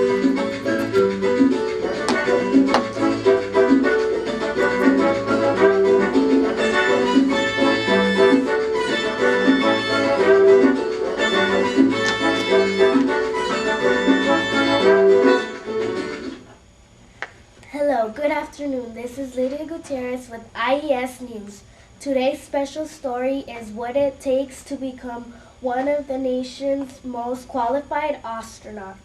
Hello, good afternoon. This is Lydia Gutierrez with IES News. Today's special story is what it takes to become one of the nation's most qualified astronauts.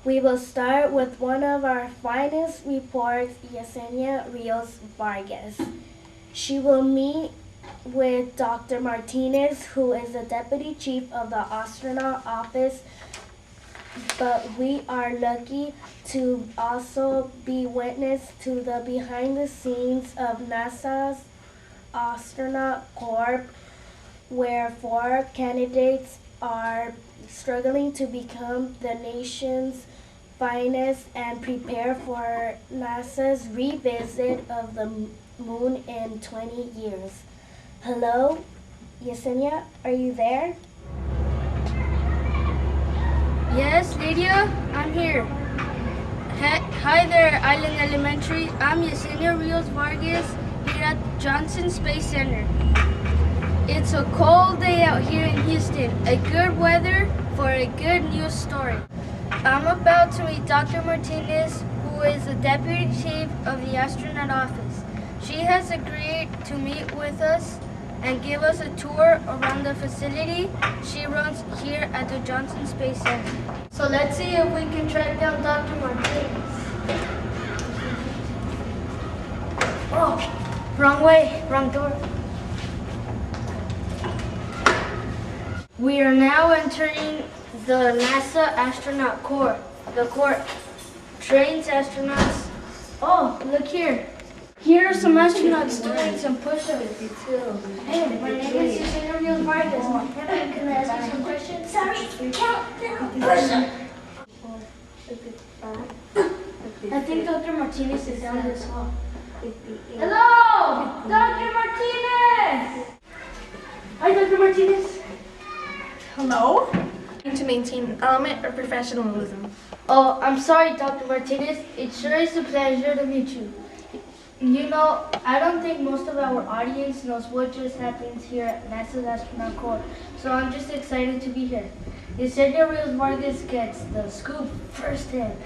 We will start with one of our finest reports, Yesenia Rios Vargas. She will meet with Dr. Martinez, who is the Deputy Chief of the Astronaut Office, but we are lucky to also be witness to the behind the scenes of NASA's Astronaut Corps, where 4 candidates are struggling to become the nation's finest and prepare for NASA's revisit of the moon in 20 years. Hello, Yesenia, are you there? Yes, Lydia, I'm here. Hi there, Island Elementary. I'm Yesenia Rios Vargas here at Johnson Space Center. It's a cold day out here in Houston. A good weather for a good news story. I'm about to meet Dr. Martinez, who is the Deputy Chief of the Astronaut Office. She has agreed to meet with us and give us a tour around the facility she runs here at the Johnson Space Center. So let's see if we can track down Dr. Martinez. Oh, wrong way, wrong door. We are now entering the NASA Astronaut Corps. The Corps trains astronauts. Oh, look here. Here are some astronauts doing some push-ups. Hey, my name is Yesenia Rios Vargas. Can I ask you some questions? Sorry, count down. Push-up. I think Dr. Martinez is down this hall. Hello, Dr. Martinez. Hi, Dr. Martinez. Hello? To maintain an element of professionalism. Oh, I'm sorry, Dr. Martinez. It sure is a pleasure to meet you. You know, I don't think most of our audience knows what just happened here at NASA's Astronaut Corps, so I'm just excited to be here. Yesenia Rios Vargas gets the scoop firsthand.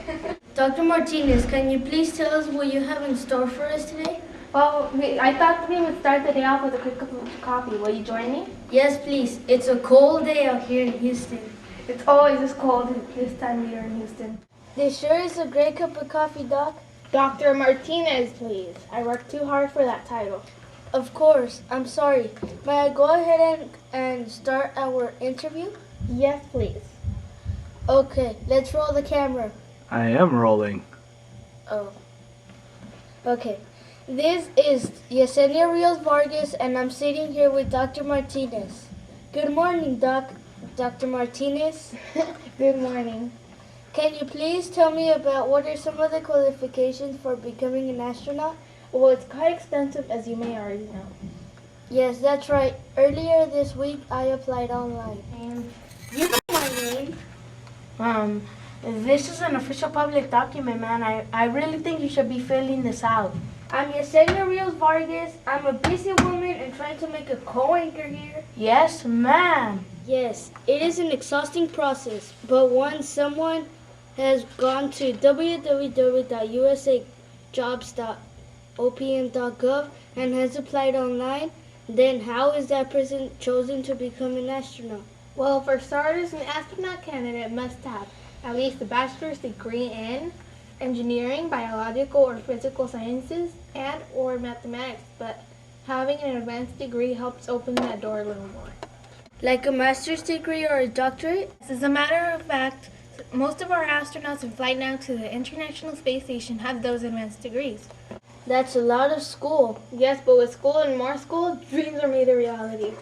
Dr. Martinez, can you please tell us what you have in store for us today? Well, I thought we would start the day off with a quick cup of coffee. Will you join me? Yes, please. It's a cold day out here in Houston. It's always this cold this time of year in Houston. This sure is a great cup of coffee, Doc. Dr. Martinez, please. I worked too hard for that title. Of course. I'm sorry. May I go ahead and start our interview? Yes, please. Okay, let's roll the camera. I am rolling. Oh. Okay. This is Yesenia Rios Vargas, and I'm sitting here with Dr. Martinez. Good morning, Dr. Martinez. Good morning. Can you please tell me about what are some of the qualifications for becoming an astronaut? Well, it's quite expensive, as you may already know. Yes, that's right. Earlier this week, I applied online. And you know my name. This is an official public document, man. I really think you should be filling this out. I'm Yesenia Rios Vargas. I'm a busy woman and trying to make a co-anchor here. Yes, ma'am. Yes, it is an exhausting process, but once someone has gone to www.usajobs.opm.gov and has applied online, then how is that person chosen to become an astronaut? Well, for starters, an astronaut candidate must have at least a bachelor's degree in engineering, biological or physical sciences, and or mathematics, but having an advanced degree helps open that door a little more. Like a master's degree or a doctorate? As a matter of fact, most of our astronauts in flight now to the International Space Station have those advanced degrees. That's a lot of school. Yes, but with school and more school, dreams are made a reality.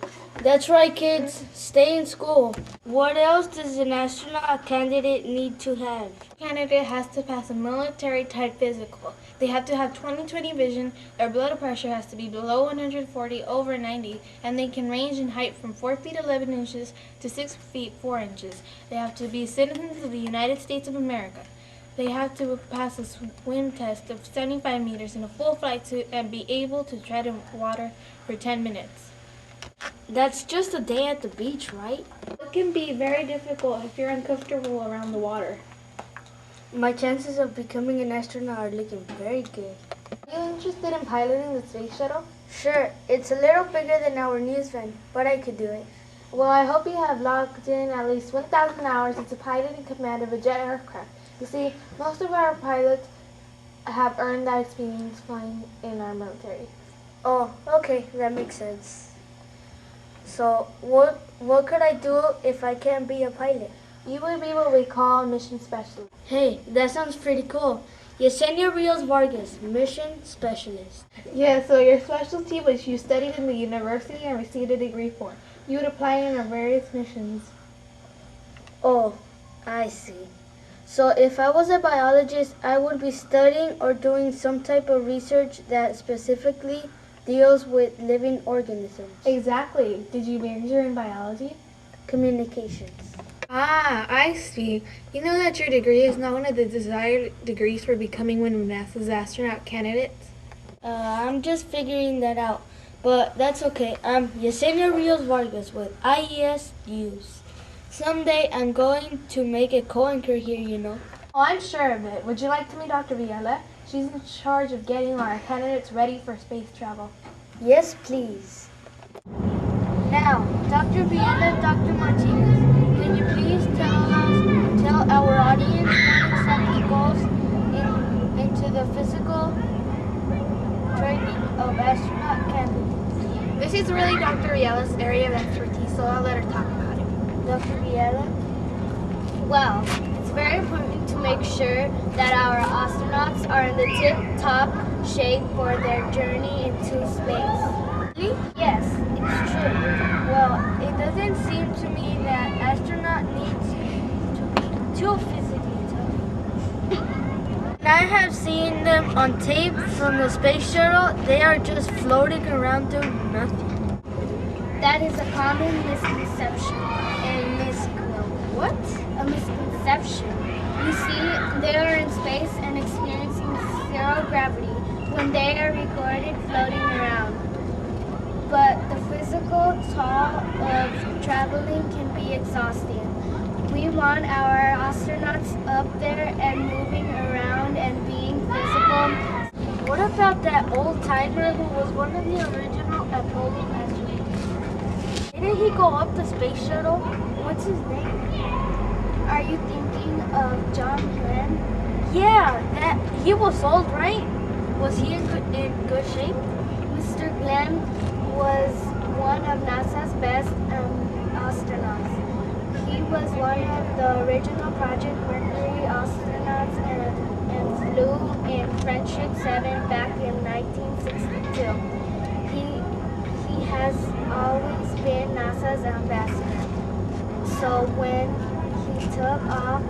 That's right, kids. Stay in school. What else does an astronaut candidate need to have? Candidate has to pass a military-type physical. They have to have 20/20 vision, their blood pressure has to be below 140 over 90, and they can range in height from 4 feet 11 inches to 6 feet 4 inches. They have to be citizens of the United States of America. They have to pass a swim test of 75 meters in a full flight suit and be able to tread in water for 10 minutes. That's just a day at the beach, right? It can be very difficult if you're uncomfortable around the water. My chances of becoming an astronaut are looking very good. Are you interested in piloting the space shuttle? Sure, it's a little bigger than our news van, but I could do it. Well, I hope you have logged in at least 1,000 hours as a pilot in command of a jet aircraft. You see, most of our pilots have earned that experience flying in our military. Oh, okay, that makes sense. So, what could I do if I can't be a pilot? You will be what we call a mission specialist. Hey, that sounds pretty cool. Yesenia Rios Vargas, mission specialist. Yeah, so your specialty which you studied in the university and received a degree for. You would apply in our various missions. Oh, I see. So if I was a biologist, I would be studying or doing some type of research that specifically deals with living organisms. Exactly. Did you major in biology? Communications. Ah, I see. You know that your degree is not one of the desired degrees for becoming one of NASA's astronaut candidates? I'm just figuring that out. But that's okay. I'm Yesenia Rios Vargas with IES News. Someday I'm going to make a co-anchor here, you know. Oh, I'm sure of it. Would you like to meet Dr. Villela? She's in charge of getting our candidates ready for space travel. Yes, please. Now, Dr. Villela, Dr. Martinez, can you please tell our audience what exactly goes into the physical training of astronaut candidates? This is really Dr. Villella's area of expertise, so I'll let her talk about it. Dr. Villela? Well, it's very important to make sure that our astronauts are in the tip-top shape for their journey into space. Really? Yes, it's true. Well, it doesn't seem to me that astronaut needs to be too physically tough. I have seen them on tape from the space shuttle. They are just floating around doing nothing. That is a common misconception. What? A misconception. You see, they are in space and experiencing zero gravity when they are recorded floating around. But the physical toll of traveling can be exhausting. We want our astronauts up there and moving around and being physical. What about that old timer who was one of the original Apollo astronauts? Didn't he go up the space shuttle? What's his name? Are you thinking of John Glenn? Yeah, he was old, right? Was he in good shape? Mr. Glenn was one of NASA's best astronauts. He was one of the original Project Mercury astronauts and flew in Friendship 7 back in 1962. He has always been NASA's ambassador. So when he took off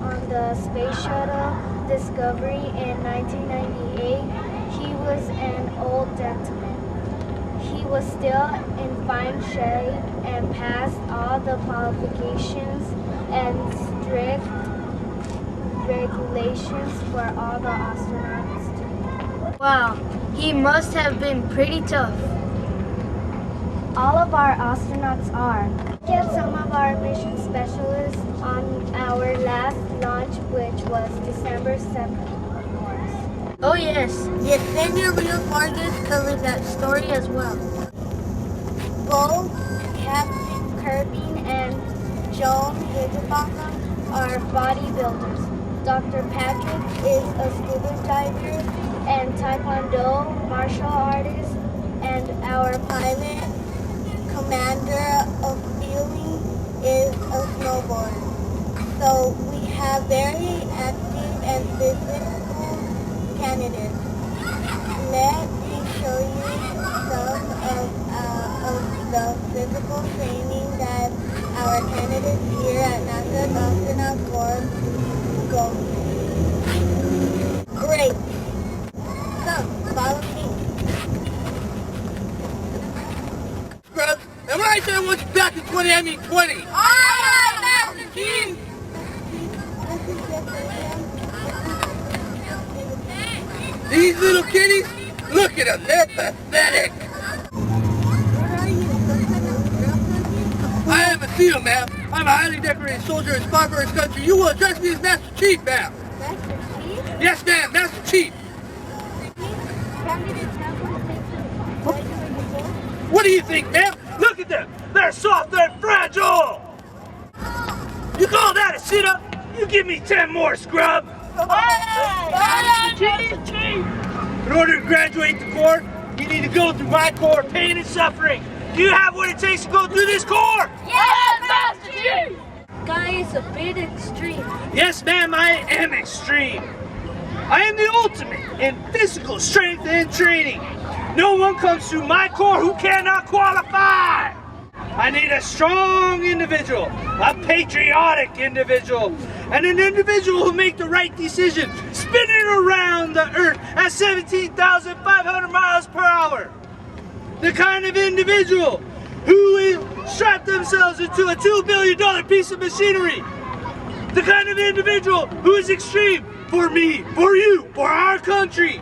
on the Space Shuttle Discovery in 1998, he was an old gentleman. He was still in fine shape and passed all the qualifications and strict regulations for all the astronauts too. Wow, he must have been pretty tough. All of our astronauts are. Get some of our mission specialists on our last launch, which was December 7th, of course. Oh yes, Yesenia Rios Vargas covers that story as well. Both Captain Kirby and Joan Higginbotham are bodybuilders. Dr. Patrick is a scuba diver and taekwondo martial artist, and our pilot, commander of feeling, is a snowboarder. So we have very active and physical candidates. Let me show you some of the physical training that our candidates here at NASA's Astronaut Corps go through. Great. Come, follow me. Am I right there once back in 2020? This is Yesenia. These little kitties, look at them, they're pathetic. I am a SEAL, ma'am. I'm a highly decorated soldier and spy for this country. You will address me as Master Chief, ma'am. Master Chief? Yes, ma'am, Master Chief. What do you think, ma'am? Look at them. They're soft and fragile. You call that a sit-up? You give me 10 more, scrub. In order to graduate the Corps, you need to go through my Corps, pain and suffering. Do you have what it takes to go through this Corps? Yes, Master Chief! Guy is a bit extreme. Yes, ma'am, I am extreme. I am the ultimate in physical strength and training. No one comes through my Corps who cannot qualify. I need a strong individual, a patriotic individual, and an individual who make the right decision, spinning around the earth at 17,500 miles per hour. The kind of individual who will strap themselves into a $2 billion piece of machinery. The kind of individual who is extreme for me, for you, for our country.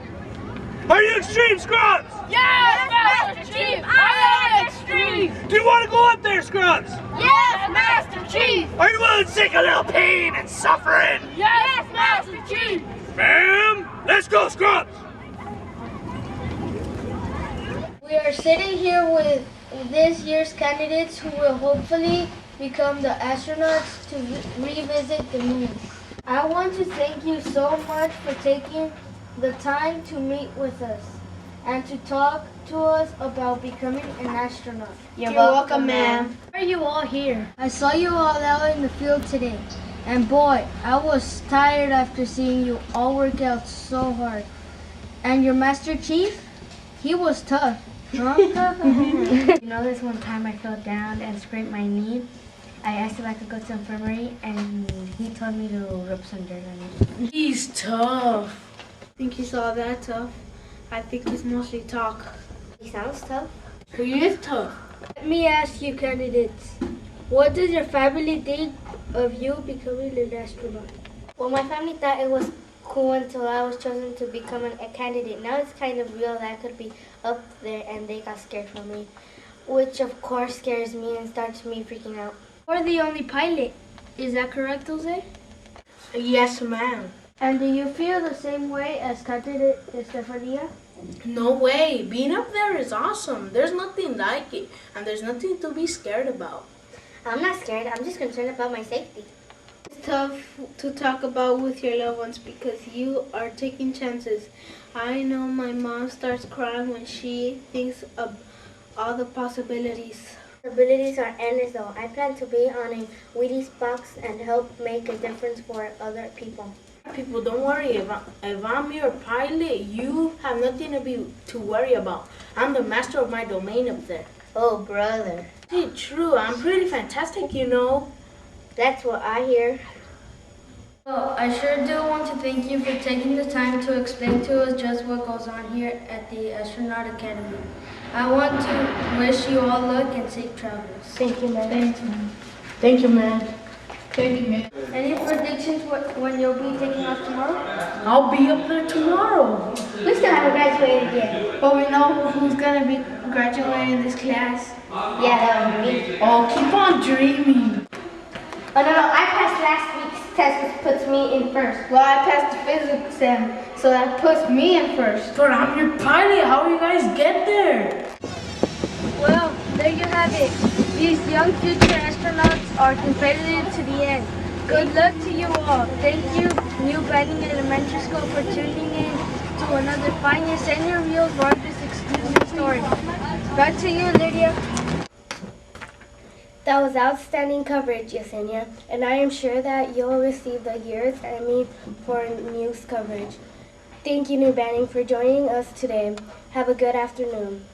Are you extreme, Scrubs? Yes, Master Chief! I am extreme! Do you want to go up there, Scrubs? Yes, Master Chief! Are you willing to take a little pain and suffering? Yes, Master Chief! Ma'am, let's go, Scrubs! We are sitting here with this year's candidates who will hopefully become the astronauts to revisit the moon. I want to thank you so much for taking the time to meet with us and to talk to us about becoming an astronaut. You're welcome, ma'am. Why are you all here? I saw you all out in the field today, and boy, I was tired after seeing you all work out so hard. And your Master Chief, he was tough, huh? You know, this one time I fell down and scraped my knee. I asked if I could go to the infirmary, and he told me to rub some dirt on it. He's tough. Think he's all that tough? I think he's mostly talk. He sounds tough. He is tough. Let me ask you, candidates, what does your family think of you becoming an astronaut? Well, my family thought it was cool until I was chosen to become a candidate. Now it's kind of real that I could be up there, and they got scared for me, which of course scares me and starts me freaking out. You're the only pilot. Is that correct, Jose? Yes, ma'am. And do you feel the same way as candidate Estefania? No way. Being up there is awesome. There's nothing like it, and there's nothing to be scared about. I'm not scared. I'm just concerned about my safety. It's tough to talk about with your loved ones because you are taking chances. I know my mom starts crying when she thinks of all the possibilities. Abilities are endless though. I plan to be on a Wheaties box and help make a difference for other people. People, don't worry. If I'm your pilot, you have nothing to worry about. I'm the master of my domain up there. Oh, brother. Hey, true. I'm pretty fantastic, you know. That's what I hear. Well, I sure do want to thank you for taking the time to explain to us just what goes on here at the Astronaut Academy. I want to wish you all luck and safe travels. Thank you, man. Thanks, ma'am. Thank you, man. Thank you, ma'am. Any predictions when you'll be taking off tomorrow? I'll be up there tomorrow. We still haven't graduated yet. But we know who's gonna be graduating this class. Yeah, that was me. Oh, keep on dreaming. Oh, no, I passed last week's test, which puts me in first. Well, I passed the physics exam, so that puts me in first. But I'm your pilot. How do you guys get there? Well, there you have it. These young future astronauts are competitive to the end. Good luck to you all. Thank you, New Banning Elementary School, for tuning in to another fine Yesenia Real Vargas exclusive story. Back to you, Lydia. That was outstanding coverage, Yesenia, and I am sure that you'll receive the year's Emmy for news coverage. Thank you, New Banning, for joining us today. Have a good afternoon.